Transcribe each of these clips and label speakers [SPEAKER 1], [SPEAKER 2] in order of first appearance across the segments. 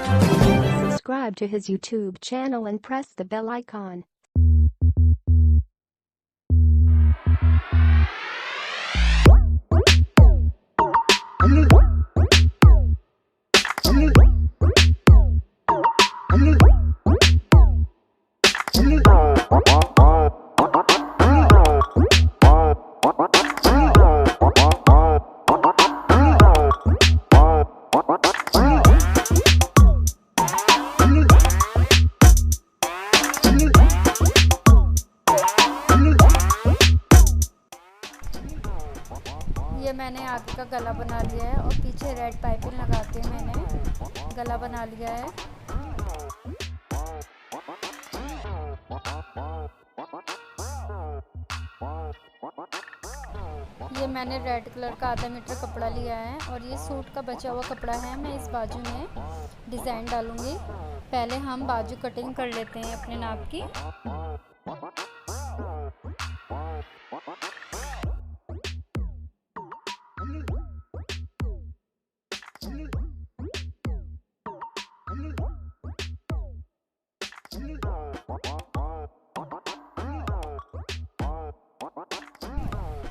[SPEAKER 1] Subscribe to his YouTube channel and press the bell icon.
[SPEAKER 2] ये मैंने आगे का गला बना लिया है और पीछे रेड पाइपिंग लगा के मैंने गला बना लिया है। ये मैंने रेड कलर का आधा मीटर कपड़ा लिया है और ये सूट का बचा हुआ कपड़ा है। मैं इस बाजू में डिज़ाइन डालूंगी। पहले हम बाजू कटिंग कर लेते हैं अपने नाप की।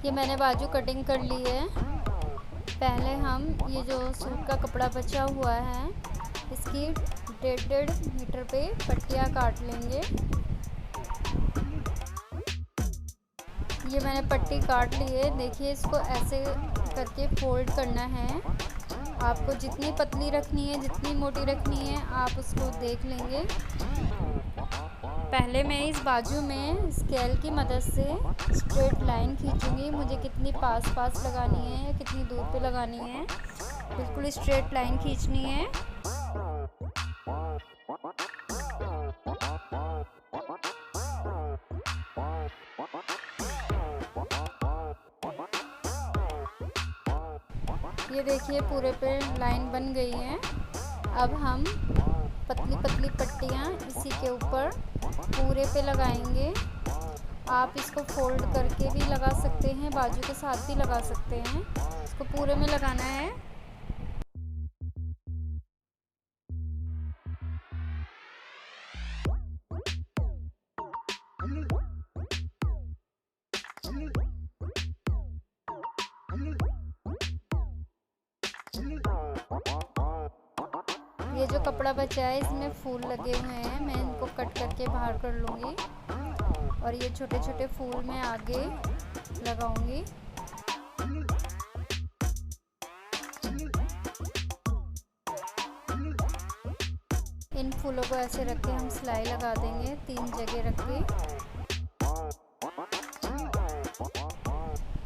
[SPEAKER 2] ये मैंने बाजू कटिंग कर ली है। पहले हम ये जो सूट का कपड़ा बचा हुआ है इसकी 1.5 मीटर पे पट्टियाँ काट लेंगे। ये मैंने पट्टी काट ली है। देखिए इसको ऐसे करके फोल्ड करना है। आपको जितनी पतली रखनी है जितनी मोटी रखनी है आप उसको देख लेंगे। पहले मैं इस बाजू में स्केल की मदद से स्ट्रेट लाइन खींचूंगी। मुझे कितनी पास लगानी है या कितनी दूर पे लगानी है, बिल्कुल स्ट्रेट लाइन खींचनी है। ये देखिए पूरे पे लाइन बन गई है। अब हम पतली पतली पट्टियाँ इसी के ऊपर पूरे पे लगाएंगे। आप इसको फोल्ड करके भी लगा सकते हैं, बाजू के साथ भी लगा सकते हैं। इसको पूरे में लगाना है। ये जो कपड़ा बचा है इसमें फूल लगे हुए हैं, मैं इनको कट करके बाहर कर लूँगी और ये छोटे छोटे फूल मैं आगे लगाऊंगी। इन फूलों को ऐसे रख के हम सिलाई लगा देंगे 3 जगह रख के।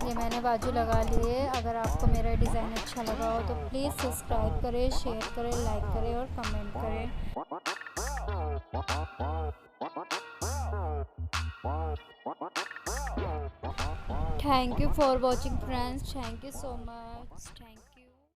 [SPEAKER 2] ये मैंने बाजू लगा लिए। अगर आपको मेरा डिज़ाइन अच्छा लगा हो तो प्लीज़ सब्सक्राइब करें, शेयर करें, लाइक करें और कमेंट करें। Thank you for watching friends. Thank you so much. Thank you.